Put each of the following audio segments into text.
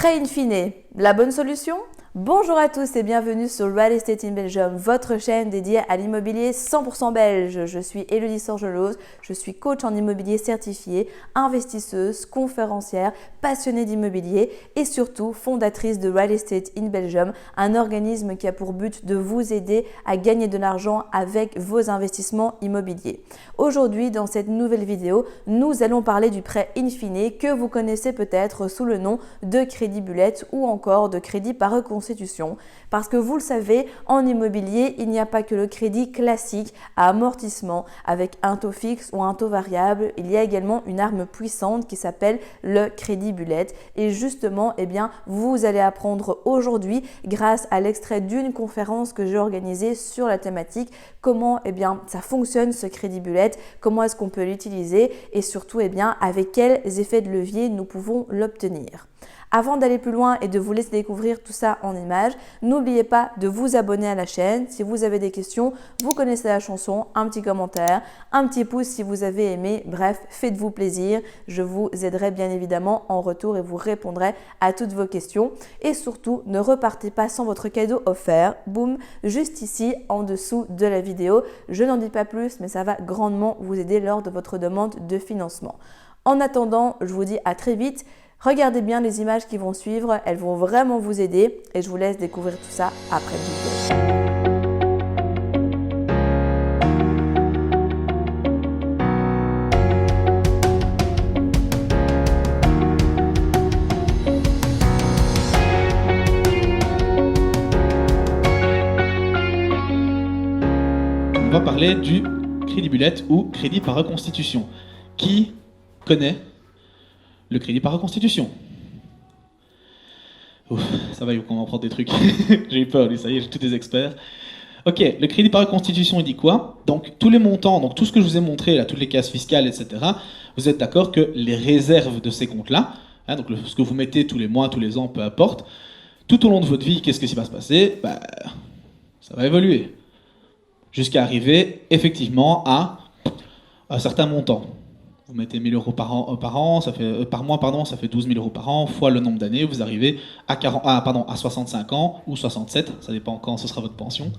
Prêt in fine, la bonne solution? Bonjour à tous et bienvenue sur Real Estate in Belgium, votre chaîne dédiée à l'immobilier 100% belge. Je suis Élodie Sorgelose, je suis coach en immobilier certifié, investisseuse, conférencière, passionnée d'immobilier et surtout fondatrice de Real Estate in Belgium, un organisme qui a pour but de vous aider à gagner de l'argent avec vos investissements immobiliers. Aujourd'hui, dans cette nouvelle vidéo, nous allons parler du prêt in fine que vous connaissez peut-être sous le nom de crédit bullet ou encore de crédit par reconstitution. Parce que vous le savez, en immobilier, il n'y a pas que le crédit classique à amortissement avec un taux fixe ou un taux variable. Il y a également une arme puissante qui s'appelle le crédit bullet. Et justement, vous allez apprendre aujourd'hui, grâce à l'extrait d'une conférence que j'ai organisée sur la thématique, comment ça fonctionne ce crédit bullet, comment est-ce qu'on peut l'utiliser et surtout avec quels effets de levier nous pouvons l'obtenir. Avant d'aller plus loin et de vous laisser découvrir tout ça en images, n'oubliez pas de vous abonner à la chaîne. Si vous avez des questions, vous connaissez la chanson, un petit commentaire, un petit pouce si vous avez aimé. Bref, faites-vous plaisir. Je vous aiderai bien évidemment en retour et vous répondrai à toutes vos questions. Et surtout, ne repartez pas sans votre cadeau offert. Boum, juste ici en dessous de la vidéo. Je n'en dis pas plus, mais ça va grandement vous aider lors de votre demande de financement. En attendant, je vous dis à très vite. Regardez bien les images qui vont suivre, elles vont vraiment vous aider et je vous laisse découvrir tout ça après le vidéo. On va parler du crédit bullet ou crédit par reconstitution. Qui connaît le crédit par reconstitution? Ouf, ça va, on va prendre des trucs. J'ai eu peur, ça y est, j'ai tous des experts. Ok, le crédit par reconstitution, il dit quoi? Donc, tous les montants, donc tout ce que je vous ai montré, là, toutes les cases fiscales, etc., vous êtes d'accord que les réserves de ces comptes-là, donc ce que vous mettez tous les mois, tous les ans, peu importe, tout au long de votre vie, qu'est-ce qui va se passer? Ça va évoluer. Jusqu'à arriver, effectivement, à un certain montant. Vous mettez 1 000 euros par mois, ça fait 12 000 euros par an, fois le nombre d'années, vous arrivez à 65 ans, ou 67, ça dépend quand ce sera votre pension,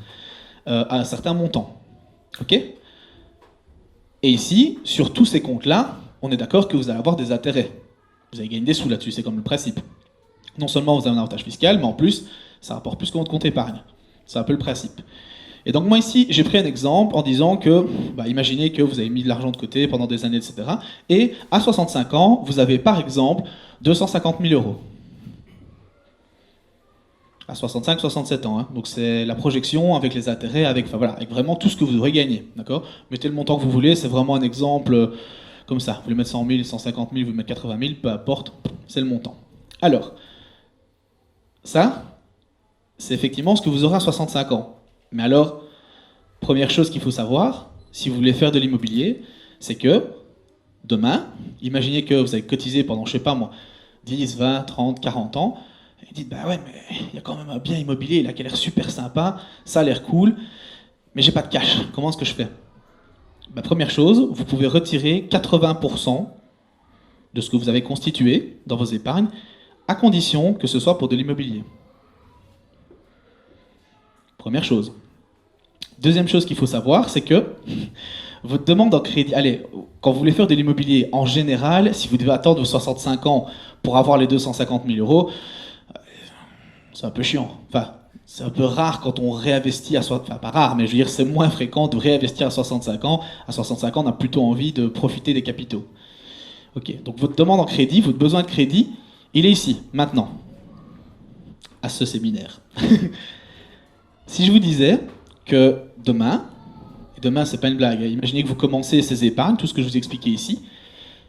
à un certain montant. Ok? Et ici, sur tous ces comptes-là, on est d'accord que vous allez avoir des intérêts. Vous allez gagner des sous là-dessus, c'est comme le principe. Non seulement vous avez un avantage fiscal, mais en plus, ça rapporte plus que votre compte épargne. C'est un peu le principe. Et donc moi ici, j'ai pris un exemple en disant que, imaginez que vous avez mis de l'argent de côté pendant des années, etc. Et à 65 ans, vous avez par exemple 250 000 euros. À 65-67 ans. Donc c'est la projection avec les intérêts, avec vraiment tout ce que vous aurez gagné. D'accord ? Mettez le montant que vous voulez, c'est vraiment un exemple comme ça. Vous voulez mettre 100 000, 150 000, vous voulez mettre 80 000, peu importe, c'est le montant. Alors, ça, c'est effectivement ce que vous aurez à 65 ans. Mais alors, première chose qu'il faut savoir, si vous voulez faire de l'immobilier, c'est que demain, imaginez que vous avez cotisé pendant, 10, 20, 30, 40 ans, et dites, ouais, mais il y a quand même un bien immobilier là qui a l'air super sympa, ça a l'air cool, mais j'ai pas de cash, comment est-ce que je fais? Première chose, vous pouvez retirer 80% de ce que vous avez constitué dans vos épargnes, à condition que ce soit pour de l'immobilier. Première chose. Deuxième chose qu'il faut savoir, c'est que votre demande en crédit... Allez, quand vous voulez faire de l'immobilier, en général, si vous devez attendre 65 ans pour avoir les 250 000 euros, c'est un peu chiant. Enfin, c'est un peu rare quand on réinvestit à... Enfin, pas rare, mais je veux dire, c'est moins fréquent de réinvestir à 65 ans. À 65 ans, on a plutôt envie de profiter des capitaux. Ok, donc votre demande en crédit, votre besoin de crédit, il est ici, maintenant, à ce séminaire. Si je vous disais que demain c'est pas une blague, imaginez que vous commencez ces épargnes, tout ce que je vous ai expliqué ici,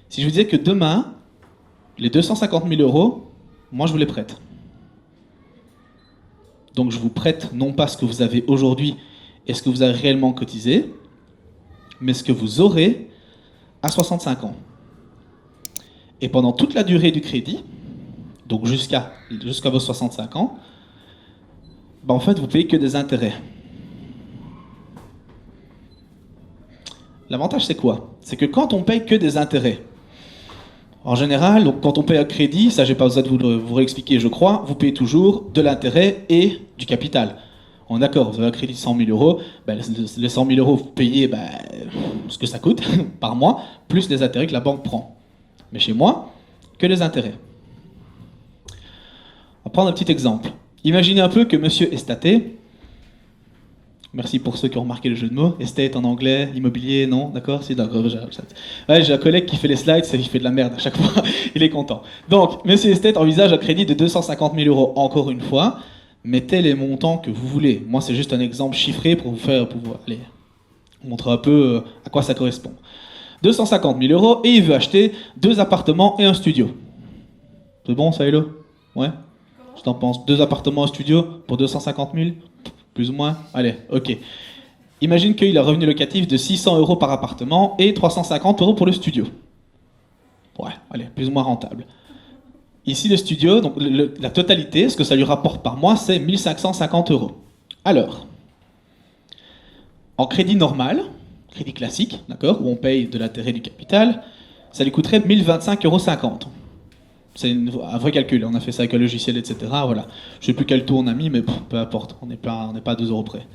si je vous disais que demain, les 250 000 euros, moi je vous les prête. Donc je vous prête non pas ce que vous avez aujourd'hui et ce que vous avez réellement cotisé, mais ce que vous aurez à 65 ans. Et pendant toute la durée du crédit, donc jusqu'à vos 65 ans, en fait, vous payez que des intérêts. L'avantage, c'est quoi? C'est que quand on paye que des intérêts, En général, donc, quand on paye un crédit, ça j'ai pas besoin de vous réexpliquer, je crois, vous payez toujours de l'intérêt et du capital. On est d'accord, vous avez un crédit de 100 000 euros, ben, les 100 000 euros, vous payez ben, ce que ça coûte par mois, plus les intérêts que la banque prend. Mais chez moi, que les intérêts. On va prendre un petit exemple. Imaginez un peu que monsieur Estaté, merci pour ceux qui ont remarqué le jeu de mots, estate en anglais, immobilier, non, d'accord? Si, d'accord. J'ai un collègue qui fait les slides, il fait de la merde à chaque fois, il est content. Donc, monsieur Estate envisage un crédit de 250 000 euros, encore une fois, mettez les montants que vous voulez. Moi, c'est juste un exemple chiffré pour vous allez, montrer un peu à quoi ça correspond. 250 000 euros et il veut acheter 2 appartements et un studio. C'est bon, ça, Hello? Ouais? Je t'en pense. 2 appartements, un studio pour 250 000? Plus ou moins? Allez, ok. Imagine qu'il a un revenu locatif de 600 euros par appartement et 350 euros pour le studio. Ouais, allez, plus ou moins rentable. Ici, le studio, donc la totalité, ce que ça lui rapporte par mois, c'est 1550 euros. Alors, en crédit normal, crédit classique, d'accord, où on paye de l'intérêt du capital, ça lui coûterait 1025,50 euros. C'est un vrai calcul, on a fait ça avec un logiciel, etc. Voilà. Je ne sais plus quel taux on a mis, mais peu importe, on n'est pas à 2 euros près.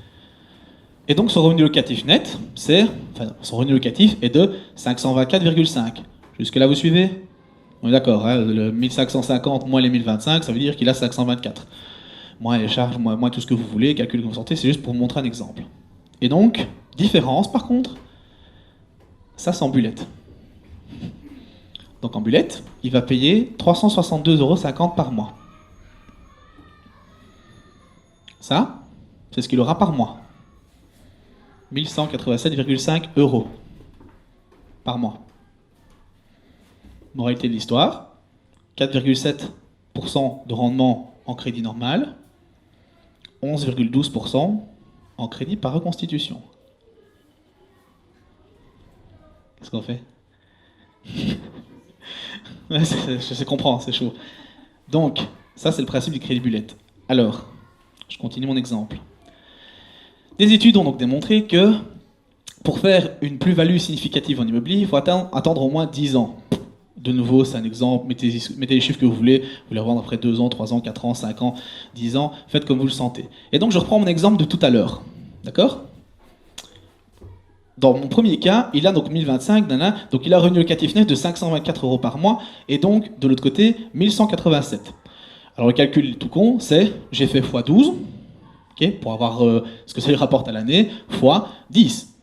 Et donc son revenu locatif net, son revenu locatif est de 524,5. Jusque-là, vous suivez? On est d'accord, hein, le 1550 moins les 1025, ça veut dire qu'il a 524. Moins les charges, moins tout ce que vous voulez, calcul que vous sentez, c'est juste pour vous montrer un exemple. Et donc, différence par contre, ça c'est en bullet. Donc en bullet, il va payer 362,50 euros par mois. Ça, c'est ce qu'il aura par mois. 1187,5 euros par mois. Moralité de l'histoire, 4,7% de rendement en crédit normal, 11,12% en crédit par reconstitution. Qu'est-ce qu'on fait? Ouais, je comprends, c'est chaud. Donc, ça c'est le principe du crédit bullet. Alors, je continue mon exemple. Des études ont donc démontré que pour faire une plus-value significative en immobilier, il faut attendre au moins 10 ans. De nouveau, c'est un exemple, mettez les chiffres que vous voulez les revendre après 2 ans, 3 ans, 4 ans, 5 ans, 10 ans, faites comme vous le sentez. Et donc je reprends mon exemple de tout à l'heure, d'accord? Dans mon premier cas, il a donc 1025, donc il a un revenu locatif net de 524 euros par mois, et donc de l'autre côté, 1187. Alors le calcul tout con, c'est, j'ai fait x12, okay, pour avoir ce que ça lui rapporte à l'année, fois 10,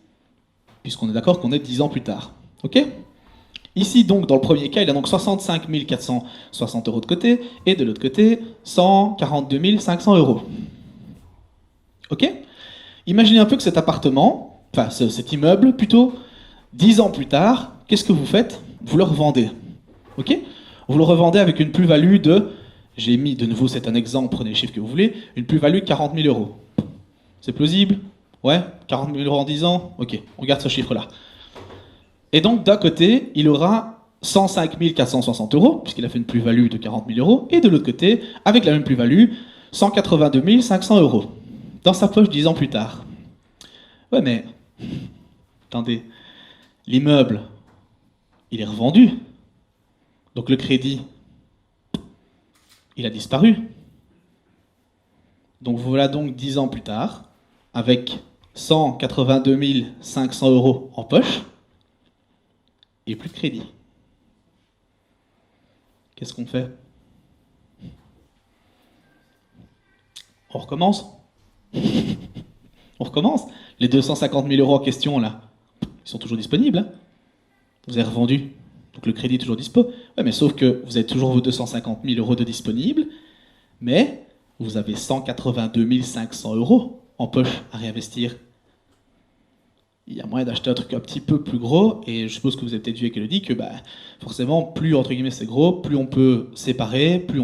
puisqu'on est d'accord qu'on est 10 ans plus tard. Ok? Ici, donc, dans le premier cas, il a donc 65 460 euros de côté, et de l'autre côté, 142 500 euros. Ok? Imaginez un peu que cet appartement, enfin cet immeuble plutôt, 10 ans plus tard, qu'est-ce que vous faites? Vous le revendez. Ok? Vous le revendez avec une plus-value de, j'ai mis de nouveau, c'est un exemple, prenez les chiffres que vous voulez, une plus-value de 40 000 euros. C'est plausible? Ouais? 40 000 euros en 10 ans? Ok, on garde ce chiffre-là. Et donc, d'un côté, il aura 105 460 euros, puisqu'il a fait une plus-value de 40 000 euros, et de l'autre côté, avec la même plus-value, 182 500 euros, dans sa poche 10 ans plus tard. Ouais, mais, attendez, l'immeuble, il est revendu, donc le crédit, il a disparu. Donc voilà donc 10 ans plus tard, avec 182 500 euros en poche, et plus de crédit. Qu'est-ce qu'on fait? On recommence? On recommence? Les 250 000 euros en question, là, ils sont toujours disponibles. Hein, vous avez revendu, donc le crédit est toujours dispo. Ouais, mais sauf que vous avez toujours vos 250 000 euros de disponibles, mais vous avez 182 500 euros en poche à réinvestir. Il y a moyen d'acheter un truc un petit peu plus gros, et je suppose que vous avez peut-être vu avec Elodie que forcément, plus entre guillemets c'est gros, plus on peut séparer, plus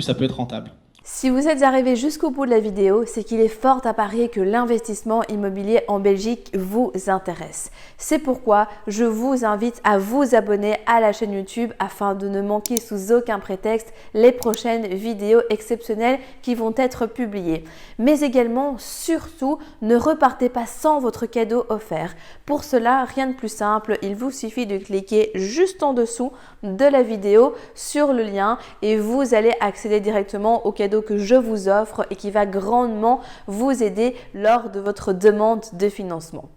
ça peut être rentable. Si vous êtes arrivé jusqu'au bout de la vidéo, c'est qu'il est fort à parier que l'investissement immobilier en Belgique vous intéresse. C'est pourquoi je vous invite à vous abonner à la chaîne YouTube afin de ne manquer sous aucun prétexte les prochaines vidéos exceptionnelles qui vont être publiées. Mais également, surtout, ne repartez pas sans votre cadeau offert. Pour cela, rien de plus simple, il vous suffit de cliquer juste en dessous de la vidéo sur le lien et vous allez accéder directement au cadeau que je vous offre et qui va grandement vous aider lors de votre demande de financement.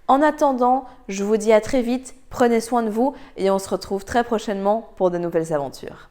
En attendant, je vous dis à très vite, prenez soin de vous et on se retrouve très prochainement pour de nouvelles aventures.